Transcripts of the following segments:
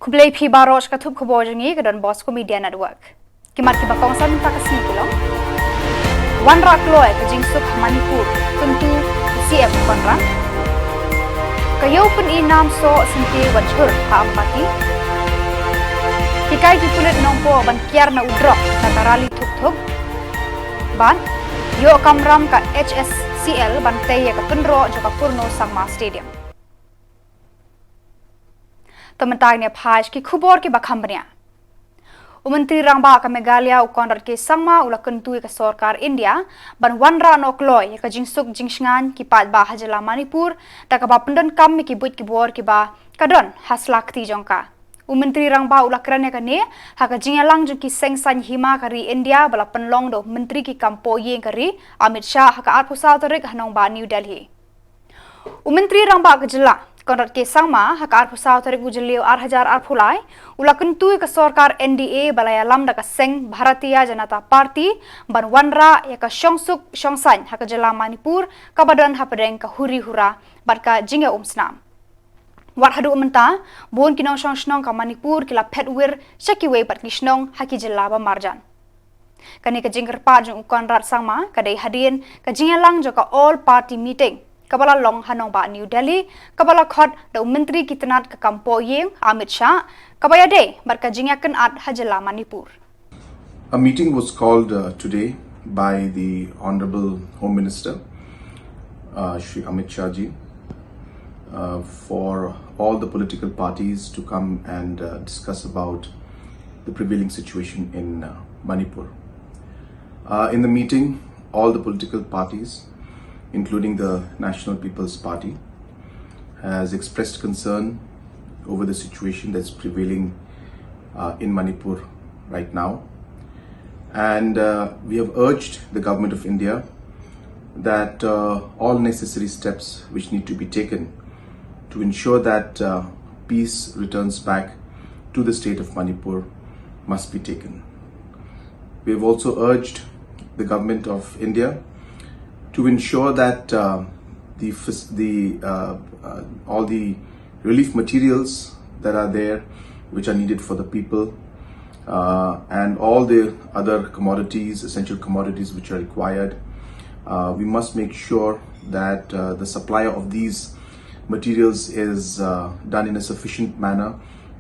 Kublai phi barosh kathub khubor jangi kadon Bosco Media Network. Kimat ki bakong san takasi kilong. One rak loy ka jingsuk Manipur kuntu CF konra. Kayo pun inam so sinti wajhur ha ampati. Kikai ki pulit nongpo ban kiar na udrok na tarali thuk ban yo kamram ka HSCL ban teye ka punro joka purno sangma stadium. Tementang ne phaj ki khubor ki bakhambania Menteri Rangba ka Meghalaya ukonrat ke sangma ula kentui ka sarkar India ban wanra nokloi ka jingsuk jingsngan ki pat ba hajala Manipur ta ka ba pendan kam ki buit ki bor ki ba kadon haslak ti jongka Menteri Rangba ula krane ka ne ha ka jingalang jung ki sengsan hima kari India bala penlong do menteri ki kampo yeng kari Amit Shah ha ka arpusal tarik hanong ba New Delhi Menteri Rangba ka jylliew konrat ke sangma hakar pusau tarik jylliew 8,000 arphulai ula kentui ka sarkar NDA balaya lam da ka seng Bharatiya Janata Party ban wanra ya ka shongsuk shongsan haka jala Manipur ka badan hapadeng ka huri hura bat ka jinga snam war hadu menta bon kinong shongsnong ka Manipur kila petwir shakiwe bat kisnong haki jala ba marjan kani ka jingker pa jung konrat sangma kadai hadien ka jingalang jo ka all party meeting Kabala long hanong ba New Delhi, kabala khot da menteri kitanat ka kampo yeng Amit Shah, kabaya day barka jingyakan at hajala Manipur. A meeting was called today by the Honorable Home Minister, Shri Amit Shah ji, for all the political parties to come and discuss about the prevailing situation in Manipur. In the meeting, all the political parties including the National People's Party, has expressed concern over the situation that's prevailing in Manipur right now. And we have urged the Government of India that all necessary steps which need to be taken to ensure that peace returns back to the state of Manipur must be taken. We have also urged the Government of India to ensure that all the relief materials that are there, which are needed for the people, and all the other commodities, essential commodities which are required, we must make sure that the supply of these materials is done in a sufficient manner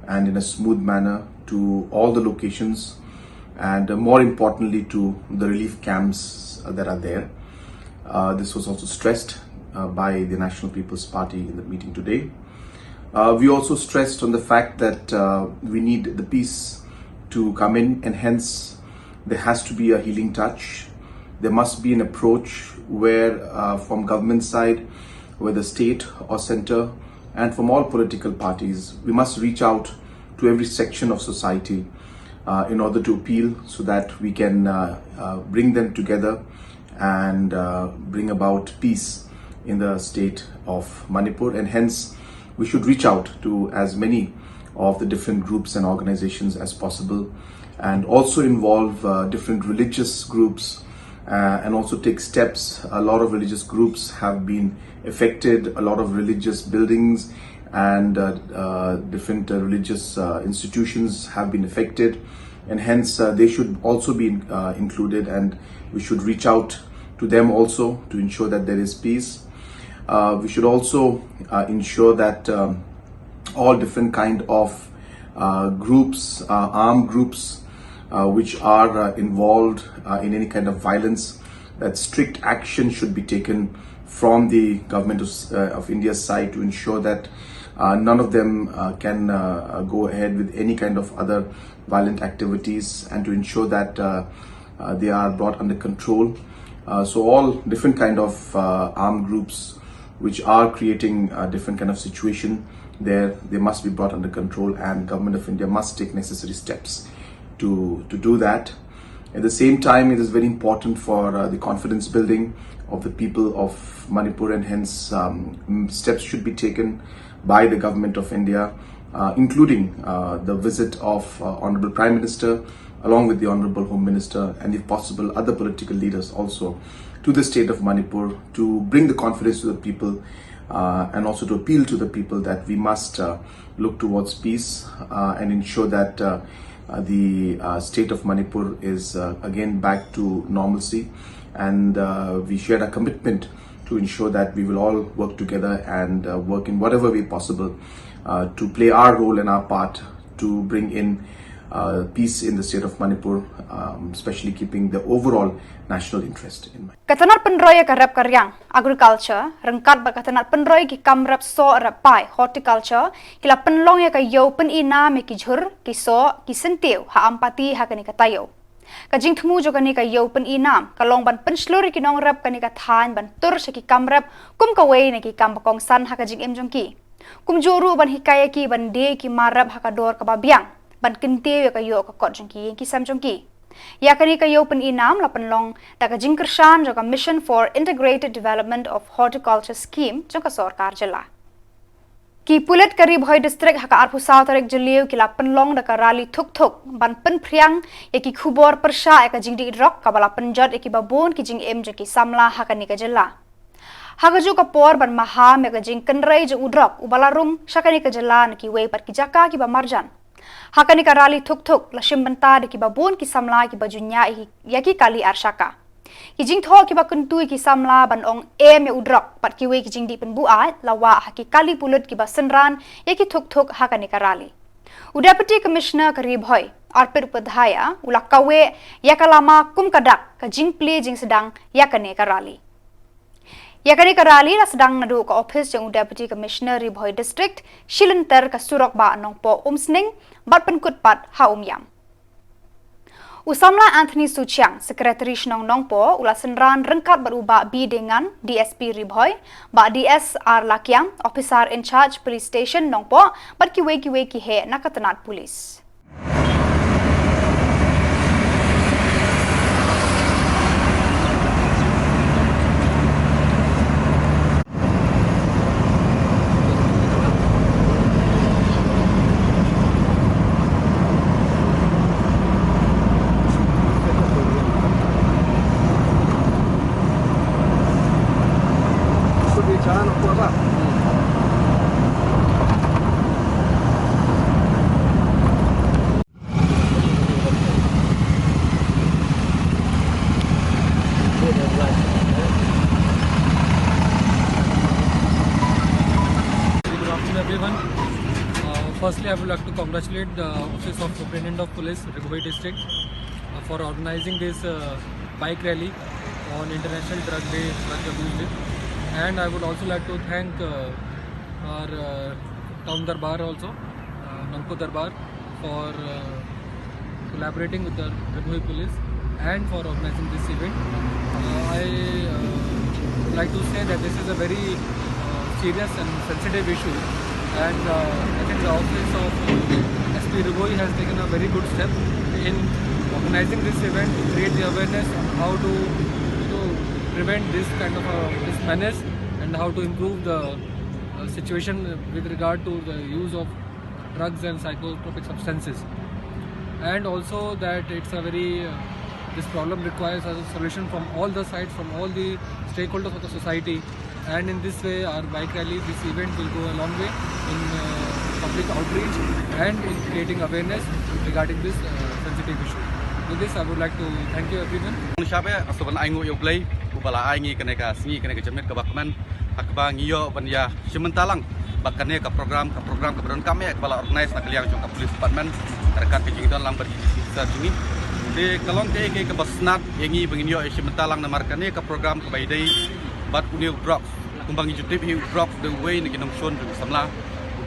and in a smooth manner to all the locations, and more importantly to the relief camps that are there. This was also stressed by the National People's Party in the meeting today. We also stressed on the fact that we need the peace to come in, and hence there has to be a healing touch. There must be an approach where from government side, whether state or center, and from all political parties, we must reach out to every section of society in order to appeal so that we can bring them together and bring about peace in the state of Manipur, and hence we should reach out to as many of the different groups and organizations as possible, and also involve different religious groups and also take steps. A lot of religious groups have been affected, a lot of religious buildings and different religious institutions have been affected, and hence they should also be included, and we should reach out to them also to ensure that there is peace. We should also ensure that all different kind of groups, armed groups which are involved in any kind of violence, that strict action should be taken from the government of India's side to ensure that none of them can go ahead with any kind of other violent activities, and to ensure that they are brought under control. So all different kind of armed groups which are creating a different kind of situation there, they must be brought under control, and Government of India must take necessary steps to do that. At the same time, it is very important for the confidence building of the people of Manipur, and hence steps should be taken by the Government of India, including the visit of Honorable Prime Minister along with the Honorable Home Minister, and if possible other political leaders also, to the state of Manipur to bring the confidence to the people and also to appeal to the people that we must look towards peace and ensure that the state of Manipur is again back to normalcy, and we share a commitment to ensure that we will all work together and work in whatever way possible to play our role and our part to bring in peace in the state of Manipur, especially keeping the overall national interest in mind. Katanat penroy karap karyang agriculture rengkat berkatanat penroy ki kamrap so rapai horticulture kila penlong ya kayo penina me ki jhur ki so ki sentiu ha ampati ha kani katayo kajing thmu jo kani kayo penina kalong ban pensluri ki nong rap kani kathan ban tur se ki kamrap kum kawei ne ki kam bakong san ha kajing em jong ki kum juru ban hikaya ki ban de ki marap ha kador ka babiang ban kentiu ya kayo ka kot jong ki sam jong ki yakani kayo peninam la penlong da kajing kersan jo ka mission for integrated development of horticulture scheme jo ka sarkar jilla ki pulet karib hoi district haka arpu south arek jylliew kila penlong da ka rally thuk thuk ban pen phriang yaki khubor persha eka jingdi rok ka bala penjot yaki babon ki jing em jo ki samla haka ni ka jilla haka jo ka por ban maha me ka jing kenrai jo udrok ubala rum shakani ka jilla ki wei par ki jaka ki ba marjan hakani ka rally thuk thuk la shimbanta de ki babon ki samla ki bajunya ya ki kali arshaka ki jing tho ki ba kuntu ki samla ban ong em ya udrok pat ki we ki jing di pen bu a lawa ki kali pulut ki ba senran ya ki thuk thuk hakani ka rally Deputy Commissioner karib hoy arpit upadhaya ulakawe ya kalama kum kadak ka jing ple jing sedang ya kane ka rally yakani ka rally la sedang nadu ka office jang Deputy Commissioner Ribhoy District Shillong ka surok ba nong po umsning bat penkut pat ha yam usamla Anthony Suchiang Secretary Shnong Nongpo ula senran rengkat beruba bi dengan DSP Ribhoy ba DSR Lakyang Officer in Charge Police Station Nongpo bat kiwe ki he nakatanat police. Everyone. Firstly, I would like to congratulate the Office of Superintendent of Police, Meghalaya District, for organizing this bike rally on International Drug Day, Drug Abuse Day. And I would also like to thank our Town Darbar also, Nangpo Darbar, for collaborating with the Meghalaya Police and for organizing this event. I would like to say that this is a very serious and sensitive issue. And I think the office of SP Ribhoy has taken a very good step in organizing this event to create the awareness on how to prevent this kind of this menace and how to improve the situation with regard to the use of drugs and psychotropic substances. And also that it's a very this problem requires a solution from all the sides, from all the stakeholders of the society. And in this way, our bike rally, this event will go a long way in public outreach and in creating awareness regarding this sensitive issue. With this, I would like to thank you everyone. Siapa asupan aingu yo play ubala aingi keneka singi keneka jamet ke bakman hakba ngiyo banya sementalang bakane ka program keberon kami kepala organize nak liang jong ka police department rekan ke jingdon lang berjisa jingi de kalong ke basnat yengi benginyo sementalang namarkane ka program ke baidai bat uniu drop kumbang jutip hiu drop the way ni kinong shon jong samla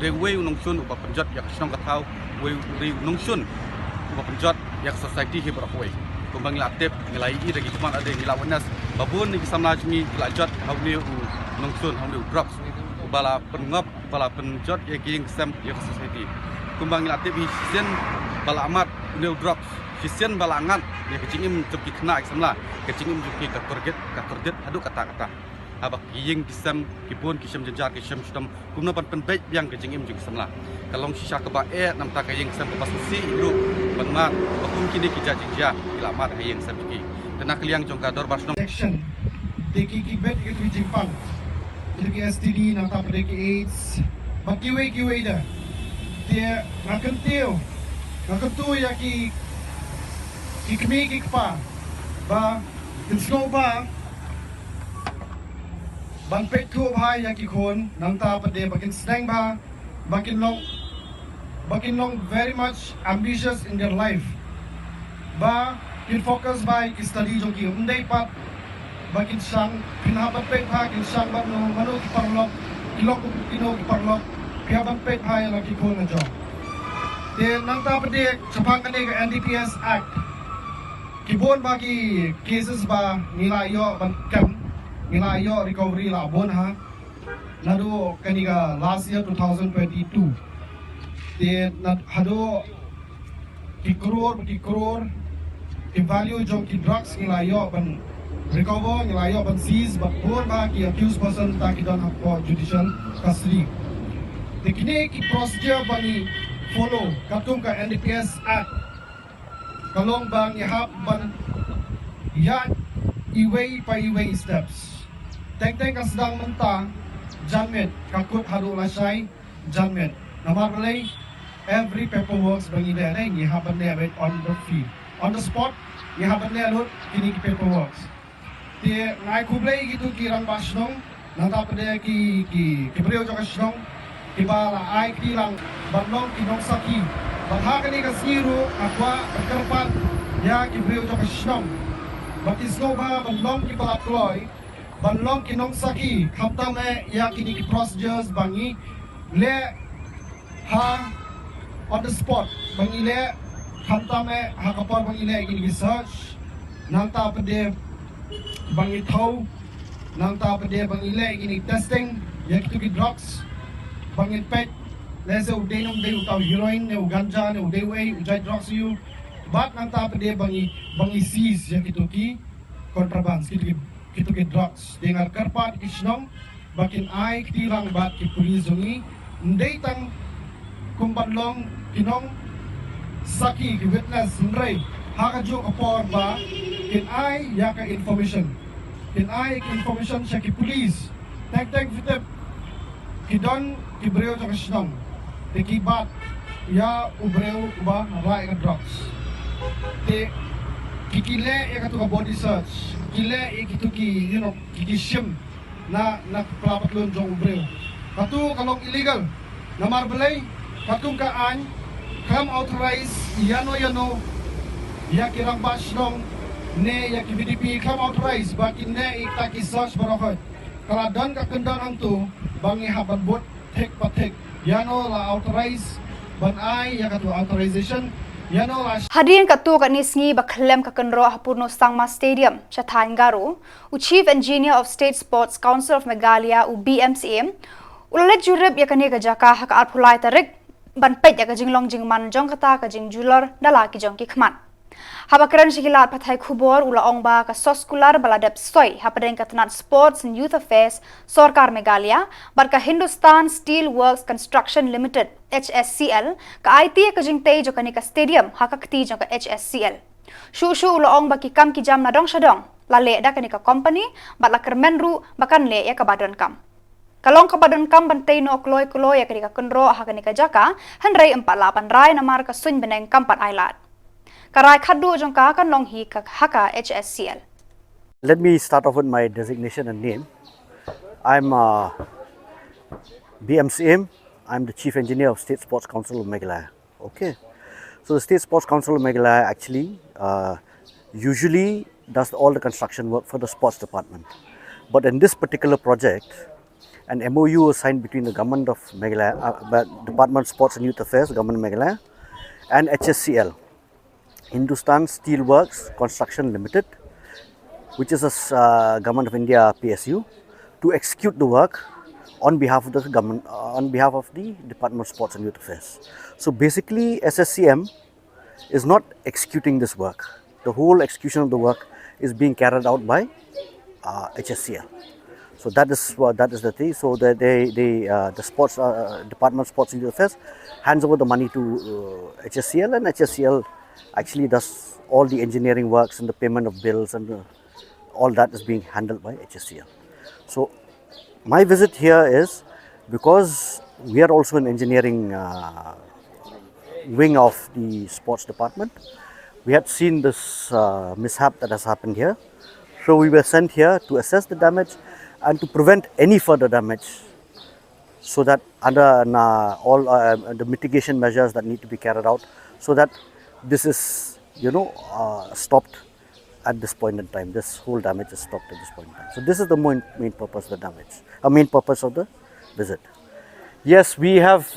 the way unong shon upa penjat yak snong katau way unong shon upa penjat yak society hi berapoi kumbang latep ngelai i lagi cuma ada ngilawanas babun ni samla jmi lajat hau ni unong shon hau ni drop bala pengap bala penjat yak ing sam yak society kumbang latep hi sen bala amat ni drop sisen bala angat yak cingim tepi kena samla kecingim juki ka target adu kata-kata abak ying kisam kibun kisam jenjar kisam sudam kumna pan penbaik yang kecingim juga semla kalong sisa keba nam tak ying sam pas si ilu panmat bakum kini kija jinja ilamat ying sam ki tenak liang jong kador basnom action teki ki bet ke jingpang kita ke STD nak tak pada ke AIDS, kiwe dah. Dia nak kentu ya ki kemi ki kpa, ba snow ba, ban pek tu bhai ya ki khon nang ta pada bakin snang ba, bakin long very much ambitious in their life. Ba kin focus by ki study jo ki undai pat bakin sang pinahabat pek ha kin sang bat no mano ki parlok kilok kino ki parlok pihabat pek ha ya ki khon na jo de nang ta pade chapang kane ka NDPS Act ki bon ba ki cases ba nila yo ban kam nila yo recovery la bon ha nado kaniga last year 2022 de na hado ki crore ki value jo ki drugs nila yo ban recover nila yo ban seize but bon ba ki accused person ta ki don have for judicial custody de kini ki procedure bani follow katung ka NDPS Act kalong bang ihap ban ya iway steps teng ka sedang mentang janmet kakut haru lasai janmet namar balai every paperwork bang ide na ihap ban ne on the field on the spot ihap ban ne lut kini ki paperwork tie ngai kublai gitu ki rang basnong nata pada ki breu jo kasnong ki bala ai ki lang banong ki nong saki bahha kani ka siru akwa kerpan ya ki breu jo kasnong baki snoba banong ki bala kloy banong ki nong saki khamta me ya kini ki procedures bangi le ha on the spot bangi le khamta me ha kapar bangi le kini ki search nanta pada bangi thau nang ta pada bangi le gini testing ya kitu ki drugs bangi pet lese ude nom de utau heroin ne ganja ne ude way ujai drugs you bat nang ta pada bangi seize ya kitu ki contraband kitu ki drugs dengar karpat isnong bakin ai kilang bat ki police zongi ndei tang kumbanlong kinong saki ki witness nrei hakajo kapor ba kin ai ya ka information siya ki police tag vitep ki don ki breu jo kasnong te ki bat ya ubreu ba rai ka drugs te kikile ya ka to body search kile ikitu ki ki shim na plapat lon jo ubreu katu kalong illegal na marbelay katung kaan kam authorize yano ya kirang basnong ne ya ki BDP kam authorize bakin ne ikta ki search barokot kala don ka kendan ang tu bangi haban bot tek patek yano la authorize ban ai ya katu authorization yano la Hadirin katu ka nisngi baklem ka kenro hapurno Sangma Stadium Chathan Garu u Chief Engineer of State Sports Council of Meghalaya u BMCM ulet jurib ya kane ka jaka hak arphulai tarik ban pet ya ka jinglong jingman jong kata ka jing julor dala ki jong ki khman Habakaran sikilat pathai khubor ula ongba ka soskular baladep soy hapadeng katanat sports and youth affairs Sarkar Meghalaya barka Hindustan Steel Works Construction Limited HSCL ka IT ka jingtei jo kanika stadium hakakti jo ka HSCL shu ula ongba ki kam ki jam na dong shadong lale da kanika company batla kermenru bakan le ya ka badon kam Kalong kapadon kam bantay no kloy ya kanika kunro hakanika jaka hanray 48 rai namar ka sun beneng kampat ailat Karai khadu jongka kan long hi ka haka HSCL. Let me start off with my designation and name. I'm BMCM. I'm the Chief Engineer of State Sports Council of Meghalaya. Okay. So the State Sports Council of Meghalaya actually usually does all the construction work for the sports department. But in this particular project, an MOU was signed between the government of Meghalaya, Department of Sports and Youth Affairs, government of Meghalaya, and HSCL. Hindustan Steel Works Construction Limited, which is a Government of India PSU, to execute the work on behalf of the government, on behalf of the Department of Sports and Youth Affairs. So basically, SSCM is not executing this work. The whole execution of the work is being carried out by HSCL. So that is the thing. So the sports Department of Sports and Youth Affairs hands over the money to HSCL, and HSCL actually does all the engineering works and the payment of bills, and all that is being handled by HSCL. So My visit here is because we are also an engineering wing of the sports department. We had seen this mishap that has happened here. So we were sent here to assess the damage and to prevent any further damage, so that under all the mitigation measures that need to be carried out, so that this is stopped at this point in time. This whole damage is stopped at this point in time. So this is the main purpose of the damage, main purpose of the visit. Yes, we have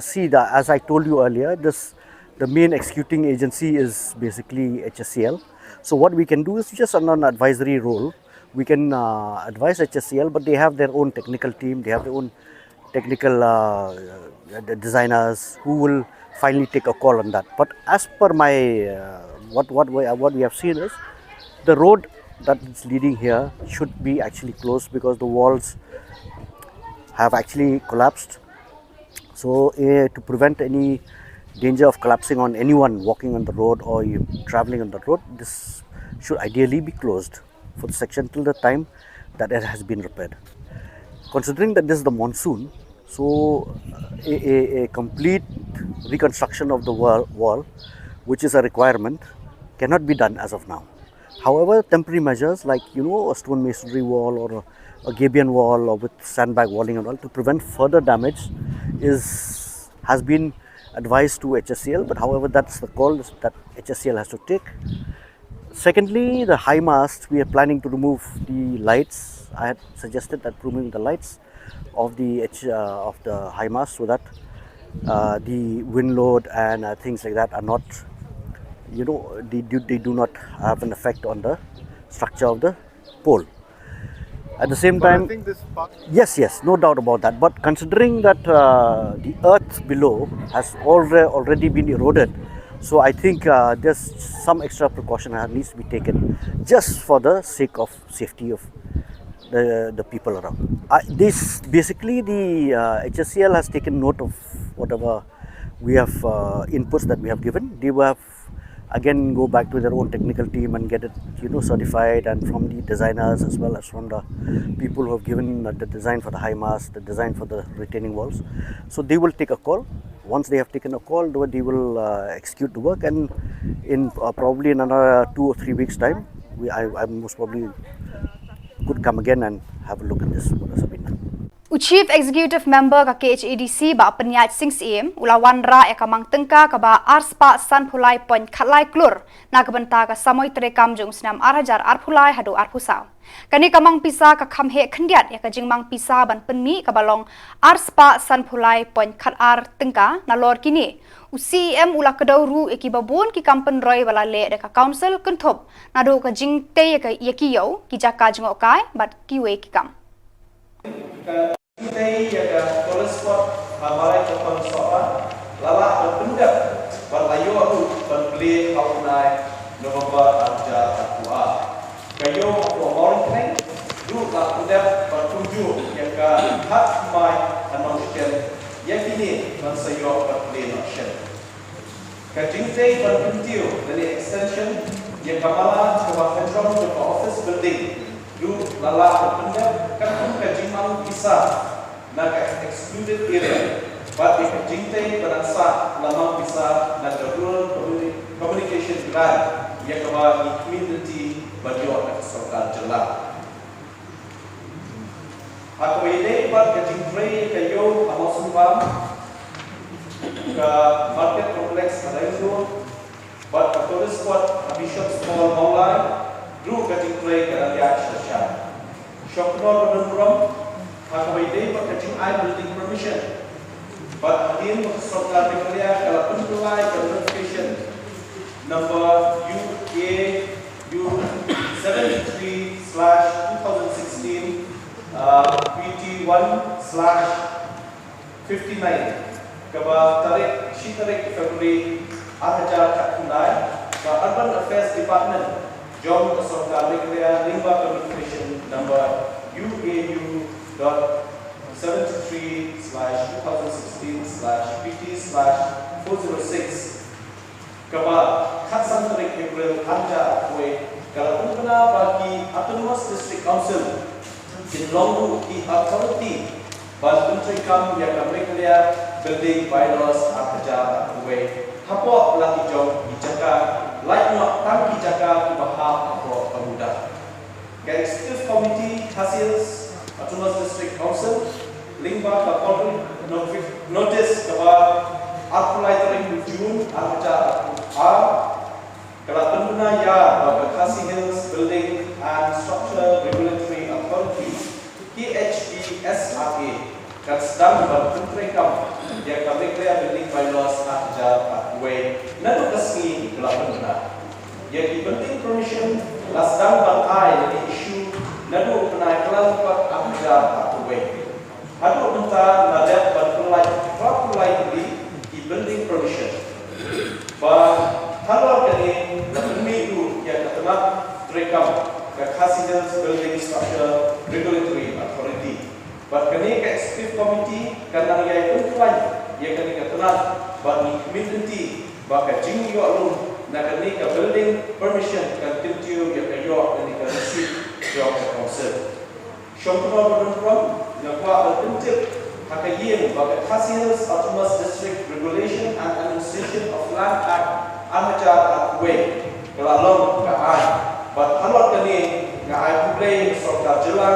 see that, as I told you earlier, the main executing agency is basically HSCL. So what we can do is just on an advisory role, we can advise HSCL, but they have their own technical team, they have their own technical designers who will finally take a call on that. But as per my what we have seen is the road that is leading here should be actually closed because the walls have actually collapsed. So to prevent any danger of collapsing on anyone walking on the road or you traveling on the road, this should ideally be closed for the section till the time that it has been repaired. Considering that this is the monsoon, so a complete reconstruction of the wall, which is a requirement, cannot be done as of now. However, temporary measures like a stone masonry wall or a gabion wall or with sandbag walling and all to prevent further damage has been advised to HSCL. But however, that's the call that HSCL has to take. Secondly, the high mast, we are planning to remove the lights. I had suggested that removing the lights of the high mast so that the wind load and things like that are not, they do not have an effect on the structure of the pole. At the same time, I think this part... yes, no doubt about that. But considering that the earth below has already been eroded, so I think there's some extra precaution that needs to be taken just for the sake of safety of the people around. This basically the HSCL has taken note of whatever we have inputs that we have given. They will have again go back to their own technical team and get it certified, and from the designers as well as from the people who have given the design for the high mast, the design for the retaining walls. So they will take a call. Once they have taken a call, they will execute the work, and in probably in another 2 or 3 weeks time, I most probably could come again and have a look at this what has been done. Chief Executive Member ka KHADC ba penyat sing CM ulawan ra ya kamang tengka ka ba arspa san phulai point khatlai klur na kabenta ka samoi tre kam jung snam arhajar arphulai hadu arphusau kani kamang pisa ka khamhe khandiat ya ka jingmang pisa ban penmi ka balong arspa san phulai point khatar tengka na lor kini CM ula kadawru ekibabon ki kampen roy wala le ka council kunthop na do ka jingte ya ka yakiyo ki jaka jingokai bat kiwe ki kam kita jaga transport hamalai ke konsoan lala berpendak berlayu aku berbeli kaunai November aja takwa kayu orang keng dulu tak pendak bertuju yang ke hak mai anongkan yang kini mensayo berbeli option kajingte berpentiu dari extension yang kamalan ke control ke office building dulu lala berpendak kan kajimang bisa nak excluded area, but if jingte berasa lamang bisa nak rural communication grant yang kepada community beliau nak serta jelas. Aku ini buat kajingte kayu amal sumpah ke market complex ada itu, buat katolis buat bishop small online, dulu kajingte ke area sosial. Shopnor berdurung. Aku ini berkecing I building permission, but in Serta Meghalaya kalau penulai notification number UAU 73/2016 PT1/59 keba tarik Februari Arhajar Katunai ke Urban Affairs Department Jom Serta Meghalaya Limba notification number UAU 73/2016/PT/406 kaba khatsan tarik April anja kue kalau puna bagi Autonomous District Council Shillong ki authority ban Menteri Kam yang Meghalaya building bylaws kerja kuwe hapo laki jong dijaga like no tang dijaga bahap hapo pemuda. Executive Committee hasil Autonomous District Council lingba kapolri notice kepada apply tering Jun kerja kalau pengguna ya Bekasi Hills Building and Structure Regulatory Authority KHUBOR dan sedang berpenterikan dia kami clear building bylaws kerja pathway nanu kesini kalau pengguna dia penting permission sedang berkai dari isu nanu penai kelas kerja pathway hadu bentar nadat berpulai di building permission kalau kini minggu yang ketengah terekam Bekasi Hills Building Structure Regulatory Authority. But kini ke Executive Committee karena ia pun lain ia kini ketengah bagi community baka jing yo alun na kini ke building permission kan tintiu ia ke yo kini ke receive job council. Syongkro berundang na kuat bertintiu hakayin baka Bekasi Hills Autonomous District Regulation and Administration of Land Act Amajar Way kelalong kaan but halot kini ngai play sorta jela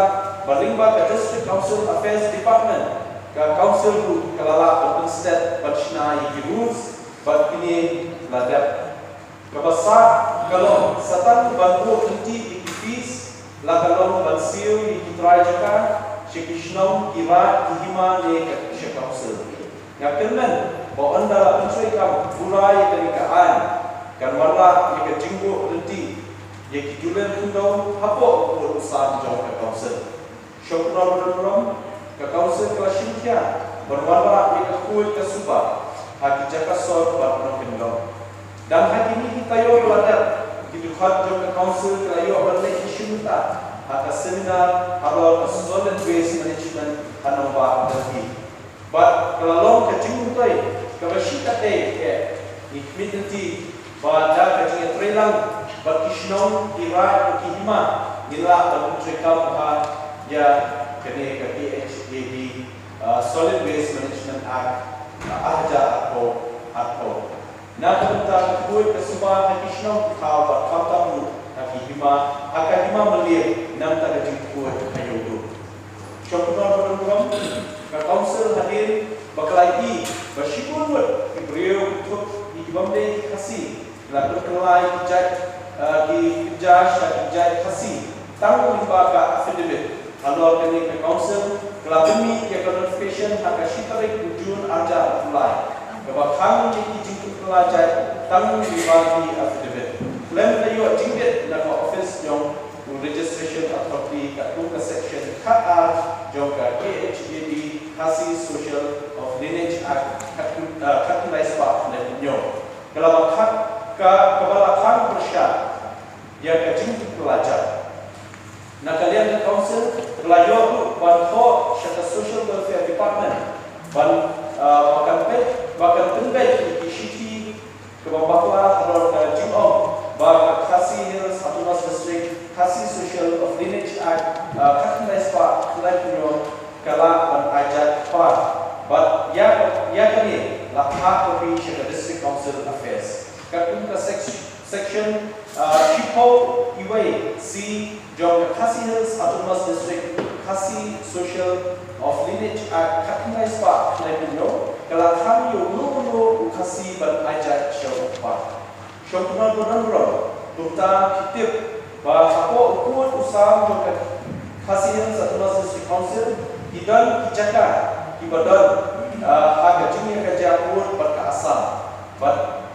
berlimba ke District Council Affairs Department ke council ru kelala open state bachna rules but kini ladap kebesar kalau satan bantu henti fees la kalau bansiu ditrai jaka Shillong kira hima ne ke council ngakenan bahawa anda menteri kam burai kenikaan kan warna jika jinggu renti yang kijulan kundau hapo urusan jauh ke council syukra berdoa ke council kelas syintia berwarna jika kuat ke subah haki jaka sor berpenuh kendau dan hari ini kita yo belajar diduhat jauh ke council kelayo berlai isu minta haka seminar atau solid waste management hanova dan but kalau ke jinggu tay kalau kita community pada kecil trelang berkisnong kira kihima nila bercerita bahwa ya kene ke KHUB Solid Waste Management Act aja atau nak tentang kuat kesubahan kisnong kau berkantamu kihima akan hima melir nam tak kuat kayu tu. Syukur berdoa ke council hadir bakalai bersyukur buat beliau untuk dibamde kasih lalu kelai jaj di jaj kasih tanggung limba ka affidavit kalau kini ke council kelabumi ke notification hak syitarik Jun aja mulai kebakan yang dijemput kelajai tanggung limba di affidavit klaim layu jingget nak office yang registration authority kat tuka section KR juga KHUB Kasih Social of Lineage Act Katilai Sebab dan Nyo kalau kebalakan bersyarat dia kecil pelajar nak kalian ke council pelajar tu bantu syarikat social welfare department bahkan tenggai di city kebabaklah atau Jilong bahkan Kasih Hills Autonomous District Kasih Social of Lineage Act Katilai Sebab Nyo kalau ajak par but ya kini lapar kopi syarikat District Council Affairs kat section Chipo Iway C Jong Kasih Hills Autonomous District Kasih Social of Lineage Act Katilai Sebab Nyo kalau kami yo Kasih ajak syarikat syukur berdoa tentang kitip bahawa ukut usaha Jong Kasih Hills Autonomous District Council dan dijaga di badan harga jumlah kerja pun berkeasal. But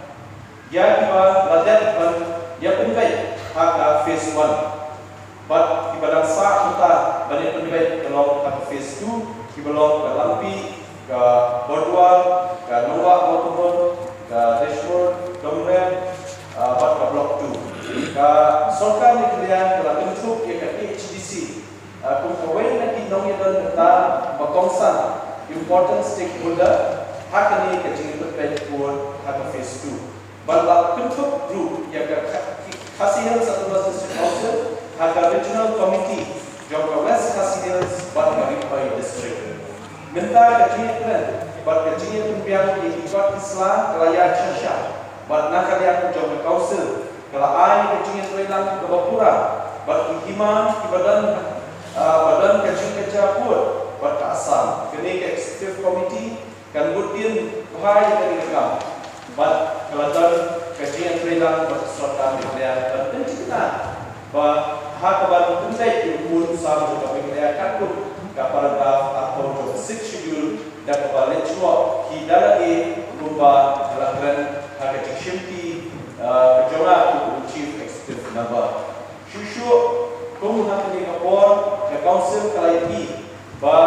ya kita ladat ya penilai harga phase 1. But di badan sah kita banyak penilai kalau harga phase 2 di belum ke lampi ke berdua ke nombak motor ke dashboard kemudian ke blok 2 ke sorkan negerian ke bentuk ya ke HDC kung kawin na kinong yun na makongsan important stakeholder hak ni kajing pagpapit for hak phase 2 balak pintuk group yang Kasih Hills Autonomous District Council hak regional committee jauh West Khasi Hills, bat Ripai District. Minta kajian plan, bat kajian pembiang di Ibat Islam Kelaya Cinsha, bat nakalian jauh Council, kalau ai kajian Relang Kebapura, bat Hima badan kajian kerja pun, bat Asam, kini ke Executive Committee, kan butin bahaya dari rekam, bat Kelantan kajian Relang bat Serta Meghalaya dan penciptaan, bat hak kabar penting umur sama juga Meghalaya kakut paragraf atau 6 schedule dan kembali cuma hidara rumah kelakran hak ekshimti kejongan chief executive number shushu komunal ni kapor ke council kalai ba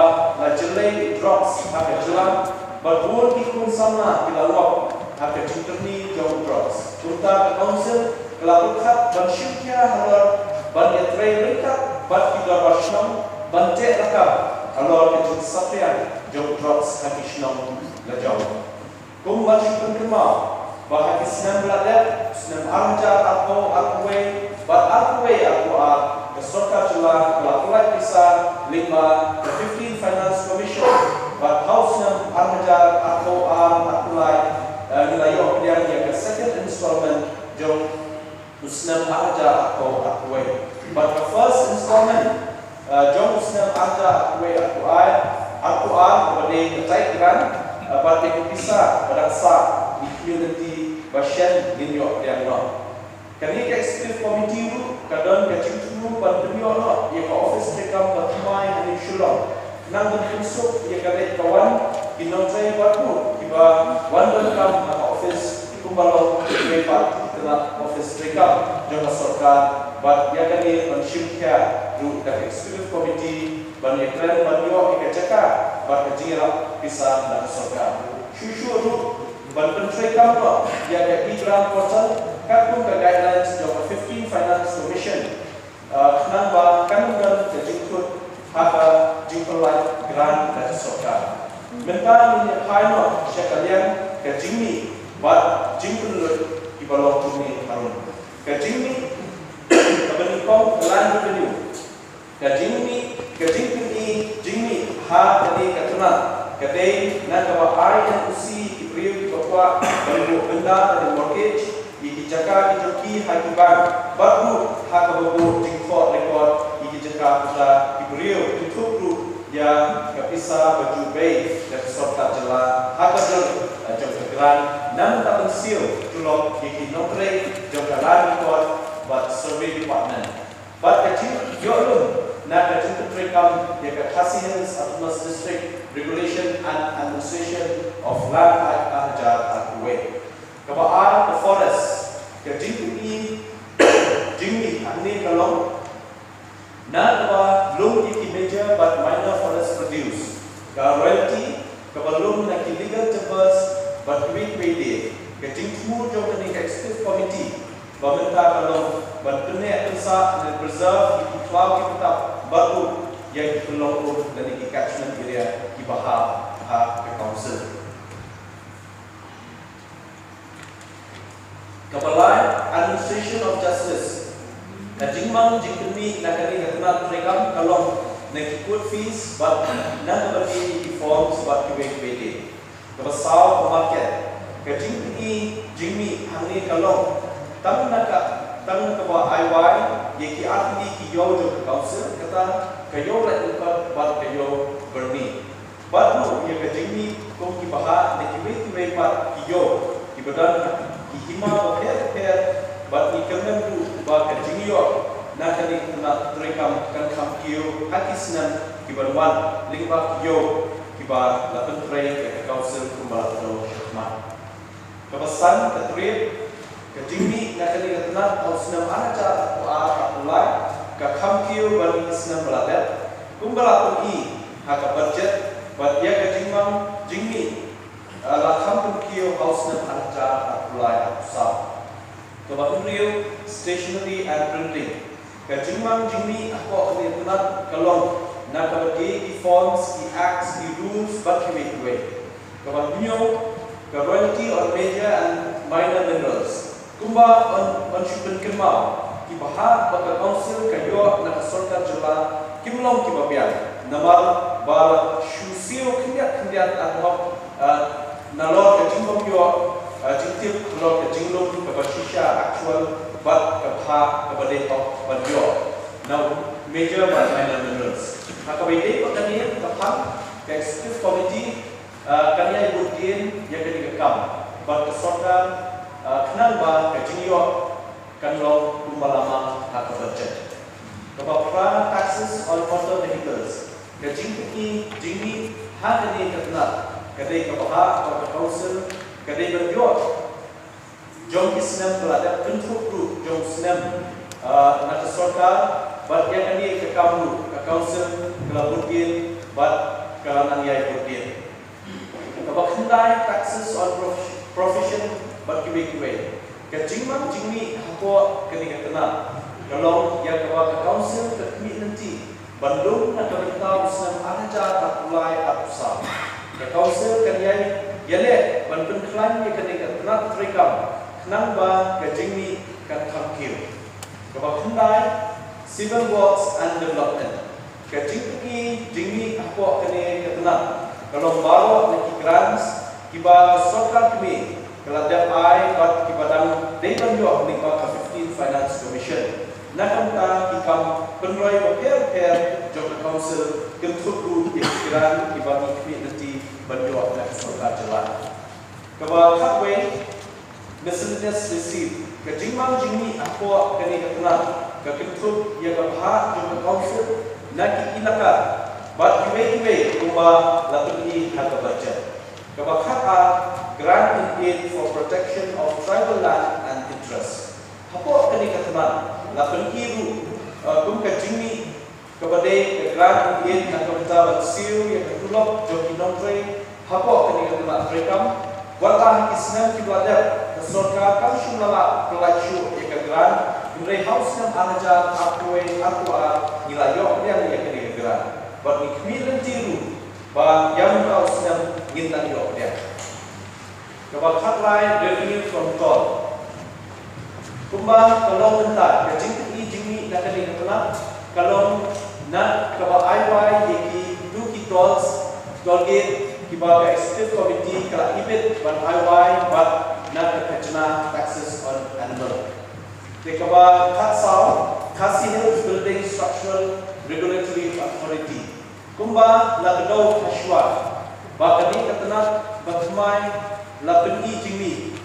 la jylliew drugs hak jalan berbun ikun sama dilalok hak interni jauh drugs junta ke council kelakut dan syukia halar ban yatre mereka bat kita rasional bantek rakam alor kecil sapian jauh drugs hak Shillong lajau kumban syukun kemau bahag isnam beladat isnam arja atau akwe bat akwe akwa kesorka jula kelakulat bisa 15 finance commission bat house nam arja atau akulai wilayah yang ke second installment jauh isnam arja atau akwe but the first installment jom senang ada aku kepada ketai kan pada bisa berdasar di community basyan dinyo yang no kini ke executive committee itu kadang kecil tu pandemio no ia ke office rekam bertumai di Shillong nang bentuk ia kare kawan kinontai baru tiba one kam ke office kumbalo lepas telah office rekam jom sorkan bat dia kali mensyukia du da executive committee ban ekran banyo ikajaka bat kajira bisa dan sorga shushu du ban pentrai kampa dia ke program portal kakung ke guidelines of 15 finance commission nang ba kanungan ke jingkut haka jingkolai grant dan sorga menta ni haino sekalian ke jingmi bat jingkul ibalok ni harun ke jingmi kebenikong land revenue kajingmi ha tadi katuna kadai na kawa ai dan usi ibriu di bawah beribu benda dan mortgage di jaka di joki hakiban baru ha kabu jingfort record di jaka kita ibriu untuk group yang kapisa baju bay dan sorta jela ha kadang jom kegeran nam tak pensil tulok di nombre jom jalan record but survey department but kecil yolun na kecil rekam dia ke Khasi Hills Autonomous District Regulation and Administration of Land Act Ajar Akwe kebaan the forest kecil ini jingmi ini kalau na keba belum iki major but minor forest produce ke royalty kebelum nak legal terms but we pay kecil semua jom ni executive committee Pemerintah kalau berkenek besar dan preserve di cloud kita baru yang diperlukan dari catchment area di bahar ke council. Kepala Administration of Justice, jingmang jingkemi nakari kenal program kalau nak ikut fees, but nak bagi di form sebab KBKD. Kepasal market, jingmi hangni kalau tang ke bawah IY yaki arti ki yo jo council kata kayo la ikut bat kayo berni baru ye kajini ko ki baha ne ki we pat ki yo ki badan ki hima her bat ni kemen du ba kajini yo na kani na trekam kan kam ki yo hakisnan ki barwan lingba ki yo ki ba la pentre ke council kumbal no ma kepesan ketrip kejimi nak kali ketenang ausnam anaja apulai ke kamkiu bagi isnam beladat kumbala pun hak budget buat dia kejimang jingmi la kamkiu ausnam anaja apulai apusau kebatun riu stationery and printing kejimang jingmi aku ni tenang kalong nak bagi di forms di acts di rules bagi we kebatun ke royalty or major and minor minerals kumba on syupen kemau ki bahag baka council kayo na kasorka jela kimlong kibabian namal ba shusio kendiat anhok nalor ke jingkom yo jingtip nalor ke jinglum ke basisha actual bat ke pha ke badetok banyo now major and minor minerals hakabide pakani kapang ke executive committee kanya ibudin yang kedikam bat kesorga kenang ba ke jingyo kanlong lumalama hakabajet Kebapra taxes on motor vehicles. Kejingki jingi hadini ketna. Kedai kebaha atau council kedai berjuang. Jom Islam berada bentuk group jom Islam nak sorka bat yang kini ke kamu ke council kelabudin bat kelanan yai budin. Kebakhendai taxes on profession bat kiwe. Kejingman jingi hapo kedai ketna. Kalau yang kepada council terkini nanti Bandung nak beritahu senam aja tak mulai atusam. Ke council kan yang Bandung klaim yang kena nak terekam kenang ba kejingmi kan kamkil. Kebakhendai civil works and development. Kejingki jingmi apa kena ketenang. Kalau baru nak grants kiba sokar kami kalau ada ai bat kiba dang dewan yo ni ba 15 finance commission. Nakamta ikam penroy per jog council kentuku ikiran ibami community banyo na sorka jala kaba hakwe miscellaneous receipt kejingmang jingni apo kani katna ka kentuk ya kabha jog council naki ilaka bat kiwe kuma latuni hakabaja kaba khaka grant in aid for protection of tribal land and interests apo kani katna lapan iru kum kejingni kepada grant in nak kita siu yang ketulok joki nongre hapo kani katna rekam wala isnam kibada kesorka kan shumala pelacu yang grant imre house nam anaja akwe akwa nilayo yang kani grant but ni kemilan tiru ba yang house nam ngintan yo dia kebal hotline revenue from toll kumba kalau mentar kejing jingmi nak kena kena kalau nak kaba IY yeki du ki tolls tollgate kiba executive committee kala ibet ban IY but nak kena taxes on animal kaba Katsau Khasi Hills Building Structural Regulatory Authority kumba lagdo Kashwa ba kani kena bakmai lapeni jingmi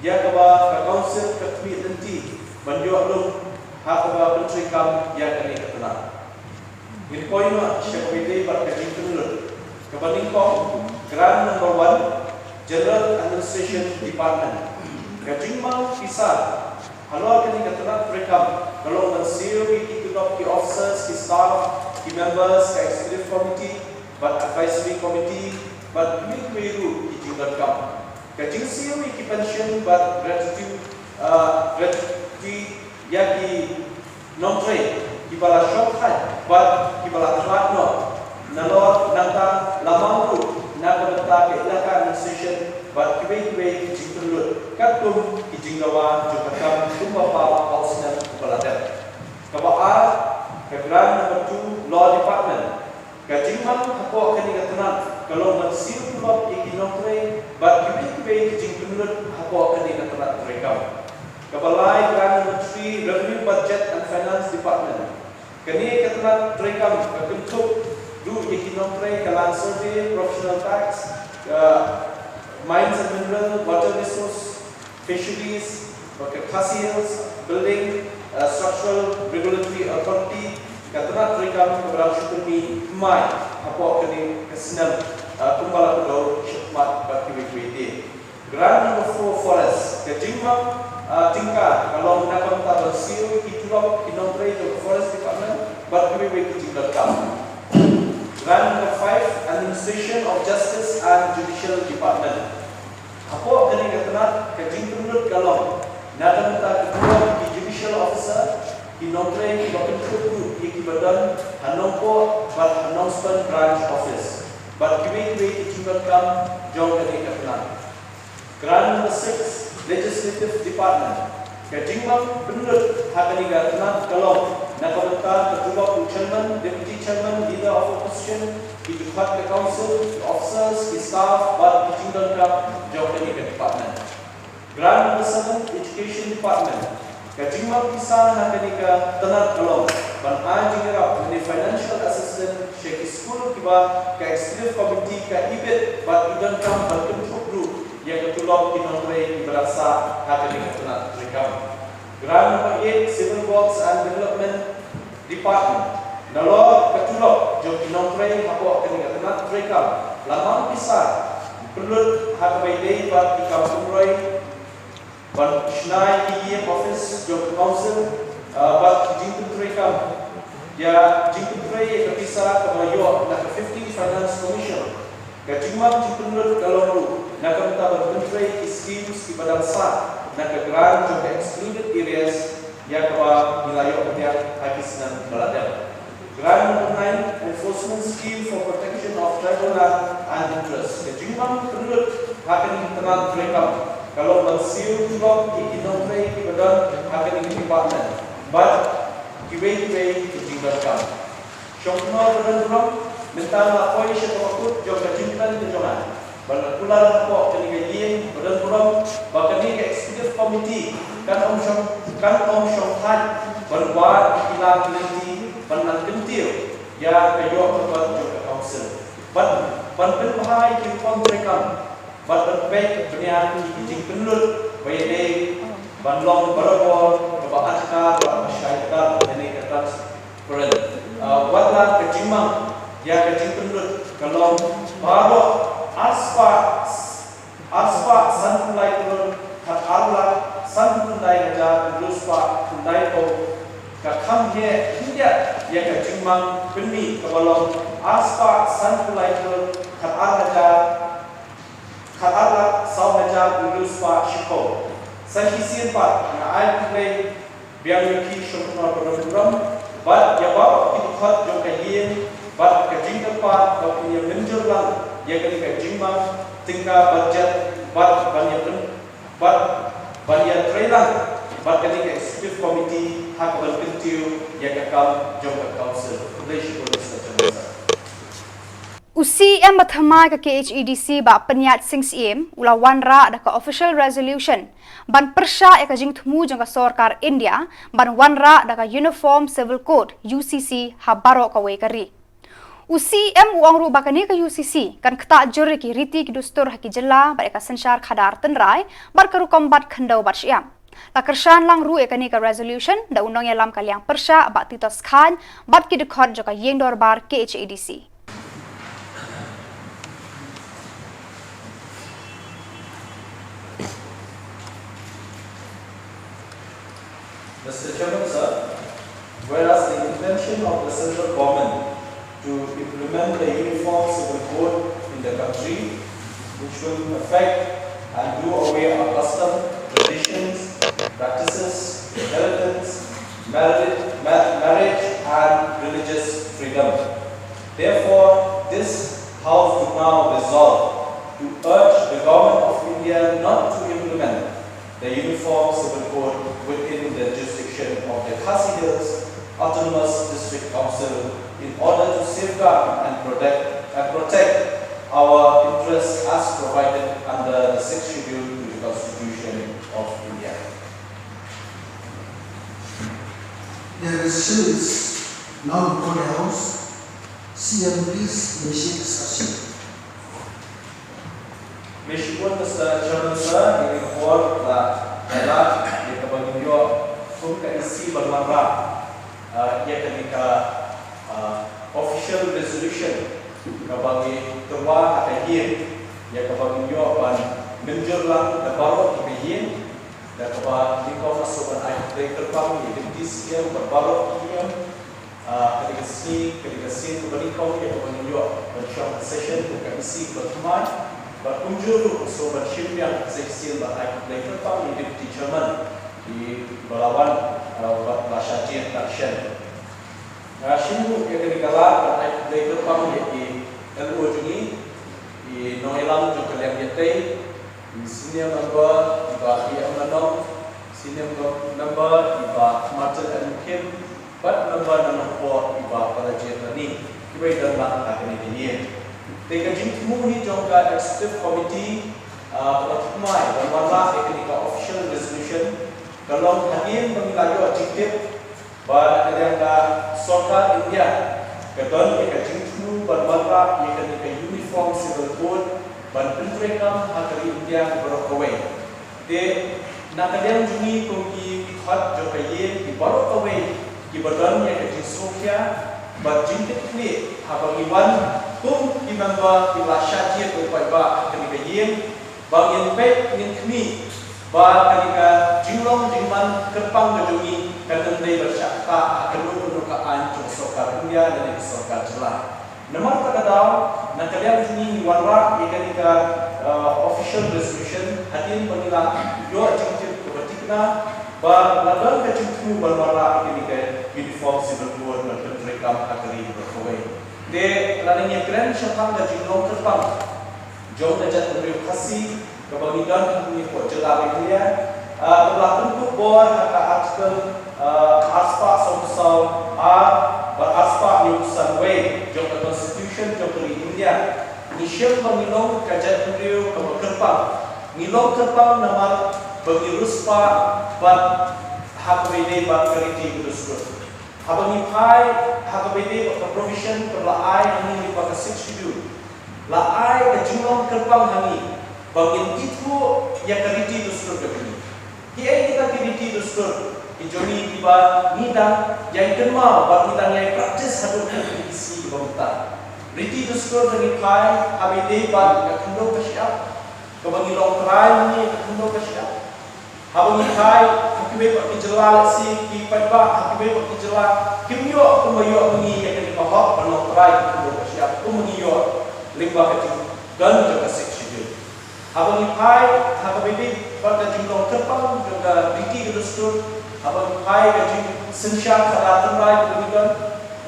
dia kaba council ketmi nanti banjo lum ha kaba menteri kam ya kani ketena ini poin ma syekh bar kajing tenul kaba ningko grant number 1 general administration department kajing mau pisah halo kani ketena rekam kalau mensiu ki tudok ki officers ki staff ki members ki executive committee but advisory committee but mikwiru ki jingkat kam kajing siu ki pension but gratitude yaki nomtre ki bala shokhan but ki bala tlatno nalor nanta lamangku nakabata ke ilaka administration but kibe ki jingtulut katum ki jinglawa jukakam kumbapa hausna kupaladat kabaa kegrant number 2 law department kajingman hapo kani katanan kalau masih tulok ikinomtre but kibe jingtulut hapo kani katanan rekam kabalai grant number 3 revenue budget and finance department kani katanan rekam kebentuk du ikinomtre kalan survey professional tax mines and mineral water resource fisheries Khasi Hills building structural regulatory authority katanan rekam keberang syukumi mai apa kini kesenam kumbala kedau syukmat bakti grant number 4 forest kejingmang tingkat kalau menakam tak bersiu kitulok kinomtre ke forest department bakti kijingdakam grant number 5 administration of justice and judicial department apa kini katanan kejingtunut kalau nakam tak kedua di judicial officer kinomtre ki bakentuku ki badan hanongko but announcement branch office but kiwe kijingdakam jong kini katanan grant number 6 legislative department kejingmang benut hakani katanan kalau Nakamenta Ketua Chairman, Deputy Chairman, Leader of Opposition, Ketua the Council, the officers, the staff, but the Children Geographic Department. Grant number 7, Education Department. Kajimang Kisan Hakanika Tanar Kalong, Ban Ajingra, the Financial Assistant, Sheikh School Kiba, Ka Executive Committee, Ka IBIT, but Idan Kam, Ban Kuntuk Group, yang Ketulong Kinontre, Ibarasa, Hakanika Tanar Rekam. Grant number 8, Civil Works and Development Department. Nalor Ketulong, Jok Kinontre, Hapok Kanika Tanar Rekam. Lamang Kisan, Pelut Hakabai Day, but Ikam Kumroi, Ban Shnai EM Office Job Council, but Jingkut Rekam, ya Jingkut Rey Kapisa Kamayo, Naka 50 Finance Commission, Kajimam Jingkut Kalonru, Naka Mutaban Country Schemes Kibadangsa, Naka Grant Job Excluded Areas, Yakaba Milayo Putiak Hakisnan Baladel. Grant number 9, Enforcement Scheme for Protection of Tribal Land and Interest. Kajimam Kulut Hakan Tanan Rekam. Kalau bersiul blok ikinomre kibadan akan ini department, but kibai kejinggalkan. Syokno badan blok mental lapoi syekawakut jom kejingkan kejongan. Balakular kok kenigayin badan blok bahkan ini executive committee kan om syonghan berbuat ikilah keliti benar kentil ya kayok berbuat jom council. But bahai kipon rekam. But the back penyan kijing penlut bayade banlong barabol kebahatka masyarakat ini atas peran wala kejimang ya kejing penlut kalau baru aspa sanpulai turun kat arla sanpulai aja luspa pulai ko kakam ye hindia ya kejimang penmi kalau aspa sanpulai turun kat arla aja Katalah sahaja lulus pak Shiko. Saya kisian pak, yang play biar yuki syukur program, but ya bawa kita hot jom kajian, but kajing tempat kau punya menjulang, ya kali kajimang tinggal budget, but banyak trailer, but kali executive committee hak berkentiu, ya kakam jom ke council. Kudai syukur secara UCM berthamai ke KHEDC ba penyat sing CM ula wanra ada ke official resolution ban persya ya ke jing thmu jang ke sarkar India ban wanra ada ke Uniform Civil Code UCC habaro ka we kari UCM uang ru bakani ke UCC kan keta juri ki riti ki dustur haki jella ba ka sensyar khadar tenrai bar karu kombat khandau bat syam la kershan lang ru ekani ka resolution da undang ya lam kaliang persya ba titas khan bat ki dekhot jaka yeng dorbar KHEDC. Mr. Chairman, sir, whereas the intention of the central government to implement the Uniform Civil Code in the country, which will affect and do away our custom, traditions, practices, inheritance, marriage and religious freedom. Therefore, this House would now resolve to urge the Government of India not to implement the Uniform Civil Code within the jurisdiction of the Khasi Hills Autonomous District Council in order to safeguard and protect our interests as provided under the 6th Schedule to the Constitution of India. The resolution is now before the House. CM, please initiate discussion. Meskipun Mr. Chairman, sir, ini report telah adalah ia kebagian pun isi bermarah ia ketika official resolution kebagi terwa akan ia kebagian ban menjelang berbaru kebagian dan kebagi kau masukkan air terbang ia dipis yang berbaru ia ketika si kebagi kau ia kebagian bersyukur session bukan isi berteman berkunjung so bersyukur yang seksi air terbang ia Deputy Chairman di Balawan Basyajir Action. Shingu yang kedikala air terbang di LO Jungi di Noilang juga yang yetai di senior member di Baki Amanong senior member di Bak Martin and Kim but ini. Teka jingmu ni jangka executive committee pertumai dan warna ekonomi official resolution kalau hadir mengilayo objektif pada kerja Sorkar India kedon eka jingmu berwarna ekonomi uniform civil code dan penterekam hari India berokawai. De nak kerja juni koki hot jokaye di berokawai di badan yang kejisokya berjingkit ni habang iwan tum di member di lasyat dia berpaiba ketika yin bangin pek nin kmi ba ketika jinglong jingman kepang gedungi kadendai bersyakta akan penukaan cung Sorkar India dan Sorkar Jylla. Nomor terkadang nak kalian sini warna ketika official resolution hadir menilai yo jingkit kebetikna ba ladan kejingmu berwarna ketika uniform civil code dan penterekam hari berkawai. De ladangnya grand syafang da jinglong kepang jom da jat beriu khasi kebangidan kami ko Jylla Meghalaya berlaku untuk bor kata artikel aspa somsau beraspa nyusan way jom da constitution jom dari India nisyam mengilong kajat beriu kepang ngilong kepang nama bagi ruspa bat hakbede bat kariti berusut habang ipai hakbede bat provision berlaai ini bagi 6 schedule laai ke jumlah kepang hani bagi itu yang kariti berusut begini kiai kita kariti berusut ijoni tiba nidang yang kenal bat nidang yang praktis hadut isi bangta riti berusut dengan ipai habede bat kendo bersiap kebangi long try ni kendo bersiap habang ikai hakibe pak Jylla si ki paiba hakibe pak Jylla kimyo kumayo mengi yang di bawah penuh try kendo bersiap kumayo lingba kecil dan juga seksi habang ikai hakibe pak jinglong kepang juga riki gedustur habang ikai gajing sensya kala trai kemudian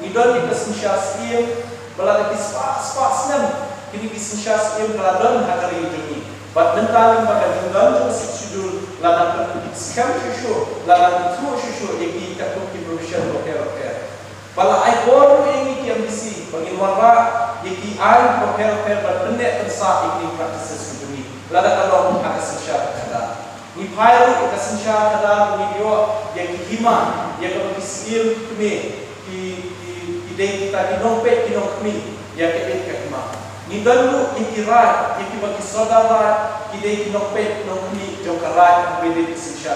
nidon di sensya siem belada spas nem kini di sensya siem kala dan hakari jumi bat nentang pada jumlah juga sejudul lanan skam susu lanan semua susu yang kita tuki provision hotel. Pala ikon ini yang bisi bagi warna yang ai hotel berpenek tersa ini practices ini. Ladan kalau ada sensya kada. Ni payah ada sensya kada ni dia yang hima yang bagi skill kami di kita di dompet di kami yang kita hima. Ni dalu ikirat yang bagi saudara kita kinopet nokni jokarat bede sensya.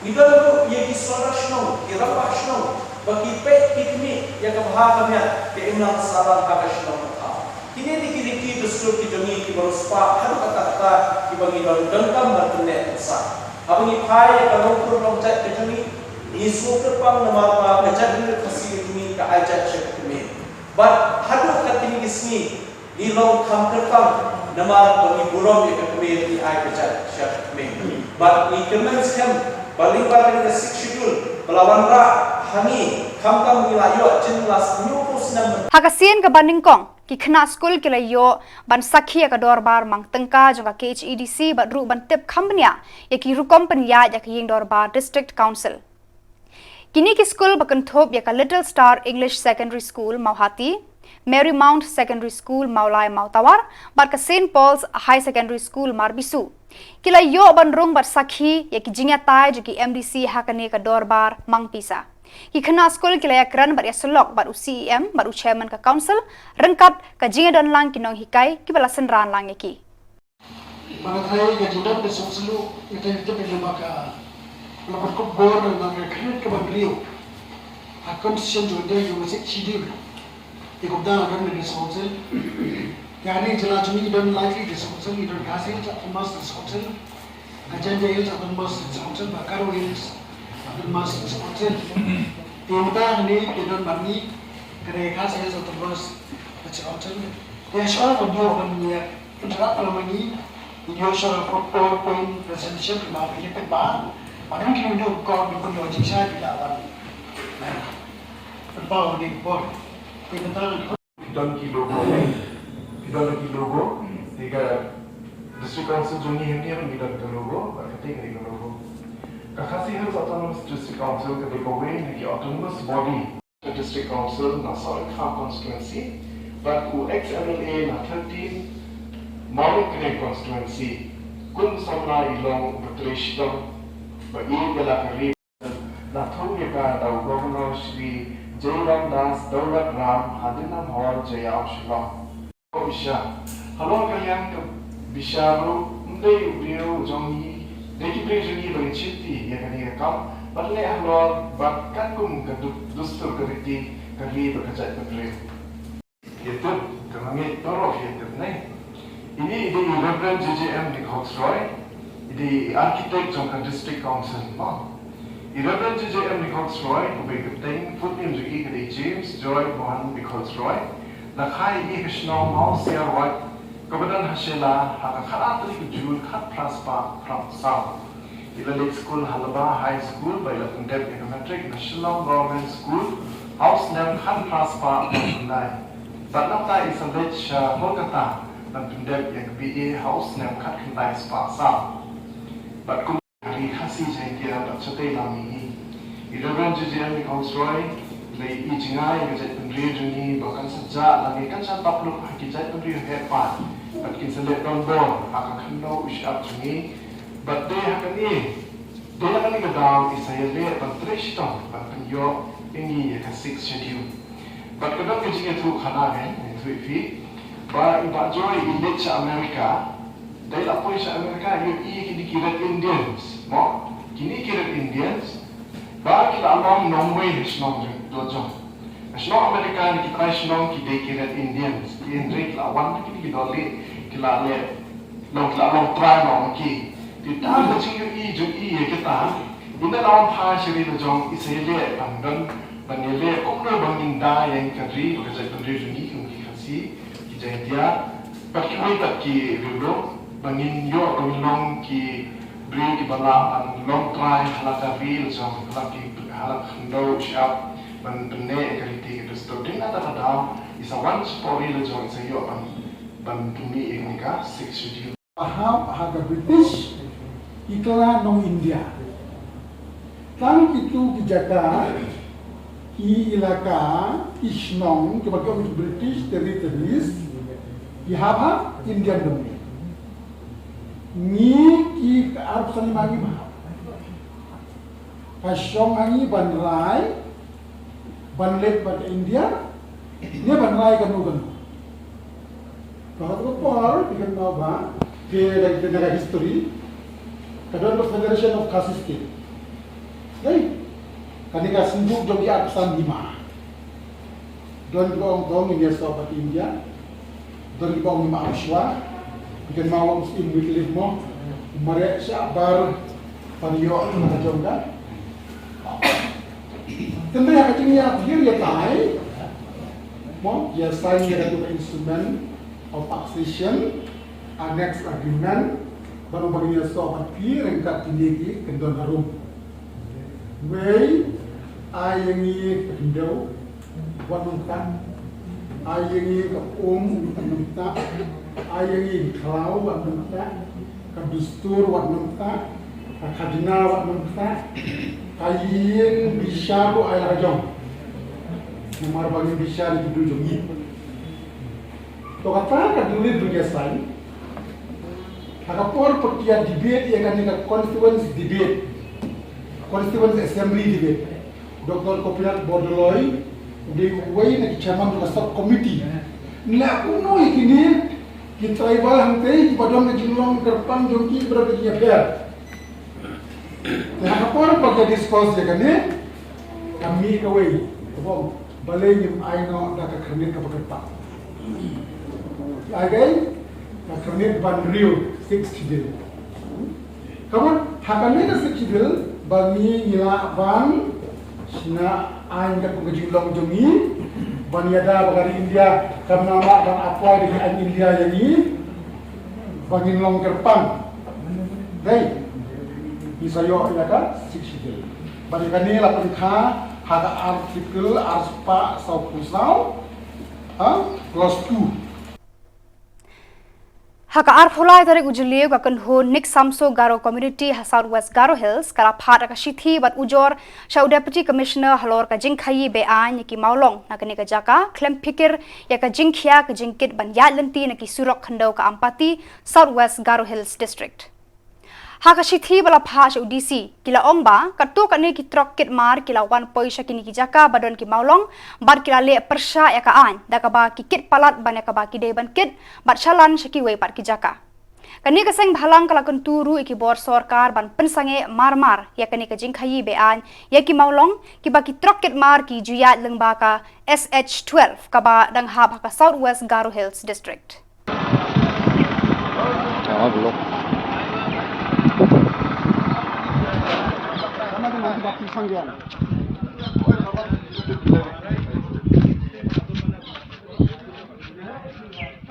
Ni dalu yang saudara snow irapa snow bagi pet kini yang kebahagiaan ke enam salam kakasno kata. Kini dikiriki dustur kijoni ki beruspa haru kata-kata ki bagi dalu dengkam bertenek besar. Abang ipai kalau kurang cat kijoni ni sukepang nama apa kejat ni kasih kijoni ka ajat syekmi. But haru katini kisni ni long kam kertam nama bagi burung yang kebir di air kecil syekmi. But ni commence him paling paling ke 6 schedule pelawan ra hani kamtam wilayah jelas nyupus nam Hakasian ke Bandingkong ki kena skul kilayo ban sakhi ka dorbar mang tengka jangka KHEDC badru ban tip companya yaki rukom penya yaki ying dorbar district council. Kini ki skul bakan thop yaka Little Star English Secondary School Mauhati, Marymount Secondary School Maulai Mautawar, bat ka St Paul's High Secondary School Marbisu. Kilayo ban rung bat sakhi yaki jingya tai jaki MDC hakane ka dorbar mang pisa. Ki kena skul kilaya kran bar yasolok bar CEM bar chairman ka council rengkat ka jinga dan lang kinong hikai ki balasan ran lang yaki. Mengenai kejudan besok selu kita itu berlembaga lepas kubur dan kerja kebangliu akan siapa juga yang masih cidir ikutnya akan menjadi council yang ini jelas ini dan likely di council itu hasil satu mas di council agenda itu satu mas di council bakar wheels satu mas di council tiada ini tidak bagi kerja hasil satu mas di council yang soal berdua berdua interaksi dalam ini video soal PowerPoint presentation kemarin ini perbal padahal kita itu kau bukan logik saya tidak awal perbal di board kita Kita lagi logo, tiga district council juni ini pun kita logo, ketika kita logo. Kakasi harus autonomous district council ketika way di autonomous body district council nasal farm constituency, but who ex-MLA na 13 Morning constituency kun samna ilong betrishtom bagi belakari na thonge ka daw governor Shri Jairam Das Daulat Ram Hadinam Hall Jaya of Shillong. Isha halong kayang bisharu mdei ubriu jongi deki prejuni bagi chiti ya kani kam batle halor bakkan kum dustur keriti kali berkajat betre. Itu kami torof itu nai. Ini Reverend JJM di Coxroy, di architect jangka district council ma. Reverend JJM di Coxroy, kubai kapten footprint juga di James Joy Mohan di Coxroy. Nakai ini Shillong mau siar white kebetulan hasilnya hak karateri kejul kat praspa prasau. Ilalik school halaba high school by the Pendep Econometric Shillong Government School house name kat praspa prasundai. Batnata is a ledge Kolkata dan Pendep yang BA house name kat kendai spasa. Bat kum hari khasi jengkia bat cetai lami. Reverend JJM di Coxroy lay ijingai gajat pendiri juni bahkan sejak lagi kan saya tak perlu gajat pendiri hebat. Bat kin selet tombol akan kena ushap juni. Bat dia akan ni dia akan ni kedam isaya le ban trishton ban penyo ini ya 6 schedule. Bat kedam kejinga tu khana kan itu fi ba iba joy in Amerika. Dia lapor Amerika you kini kira Indians. Mo kini kira Indians. Ba kita alam Norway Shillong dojong. Shillong Amerika ni kita Shillong kita kira Indians. Indrik lawan kita dole kita le long try long ki. Kita ada cinggu i kita. Ina lawan pa shiri dojong isele pandang panele okno banginda yang kadri bekerja pendiri juni kung kasi kita dia pakai tak ki rilong bangin yo long ki beri di bala an long try halaka real jong laki halak no shop ban benne kaliti itu story na ada isa one story le jong isa yo ban tumi eknika 6 schedule paham harga British iklan non India kan itu dijaka i ilaka Shillong kebagai British territories dihabha Indian domain ni ki Arab sani magi ma Shillong ani banrai banlet pada India ni banrai kan kalau por bikin nova ke negara history kadang Federation of Khasi State dai kanika sinduk jogi Arab sani ma don gong India sobat India don gong ma Ashwa bikin mau Muslim Weekly mo mereka sabar paniyo na jongga tentu yang kecilnya dia ya tai mo ya sign the instrument of taxation annex agreement baru baginya sobat pi rengkat tinggi kendon harum wei ayengi pendau wanungkan ayengi wanungkan ayengi klau wanungkan kadustur wanungkan kadina wanungkan ayen bisa ko ay rajong nomor bagi bisa di dujungi to kata kaduli dunia sai akapor pertian debate yang kan constituency debate constituency assembly debate Dr. Kopiat Bordeloy di way na chairman ng sub committee na kuno ikini ki tribal hangte padong na Shillong kerpang jongki berada di affair na kapor pag discuss ya kani kami kaway bom balay ni ayno na kakrnit ka pagpa agay kakrnit ban rio 6 dil kamu hakane na 6 dil bangi ngila ban sina ain ka Shillong jongi baniada bagari India kamnama dan apa di ain India yani bangin long kerpang dai isayo ya ka 6 dil bani kani la perikha hada artikel arspa sau pusau clause 2 Haka arpulai tarik jylliew ka kenho Nick Samso Garo Community ha Southwest Garo Hills kala phat ka shithi bat ujor shau Deputy Commissioner halor ka jingkhayi be an ki maulong na kani ka jaka klem pikir ya ka jingkhia ka jingkit ban ya lenti na ki surok khando ka ampati Southwest Garo Hills District. Haka shithi bala phas UDC kila ongba katu kani ki trok kit mar kila wan poisha kini ki jaka badon ki maulong bar kila le persha ya ka an da ka ba ki kit palat ban ya ka ba ki de ban kit bat chalan shaki we par ki jaka kani ka seng bhalang kala kunturu iki bor sarkar ban pensange mar ya kani ka jingkhayi be an ya ki maulong ki ba ki trok kit mar ki juya lengba ka SH12 ka ba dang ha ka Southwest Garo Hills District.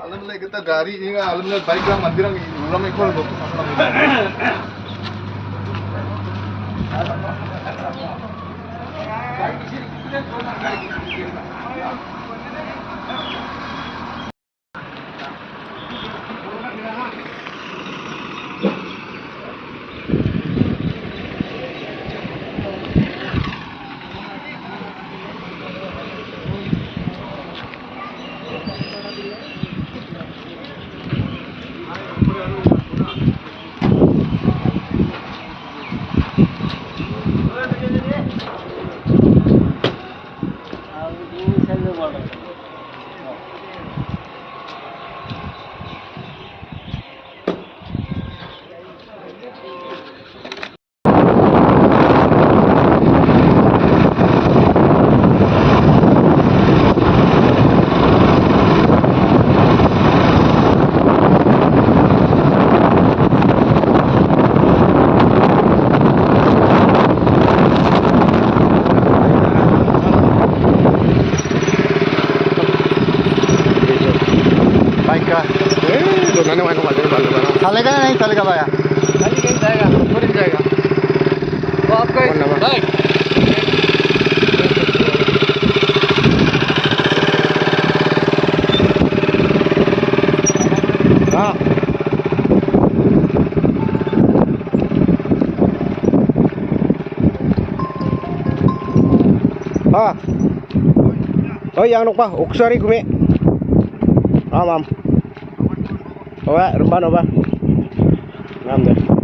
Alam na kita gari ini alam na bike lang mandirang ulam ikol do. चलेगा नहीं चलेगा भैया जाएगा पूरी जाएगा तो आपका हाँ हाँ oh yang nuk pa uksari kumi am oba rumban oba nam deh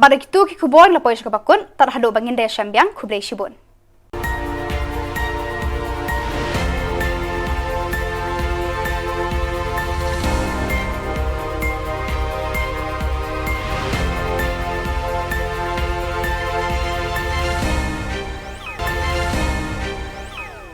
Pada itu ki kubor la pois ka bakun tar hado bangin de syambiang kublai shibun.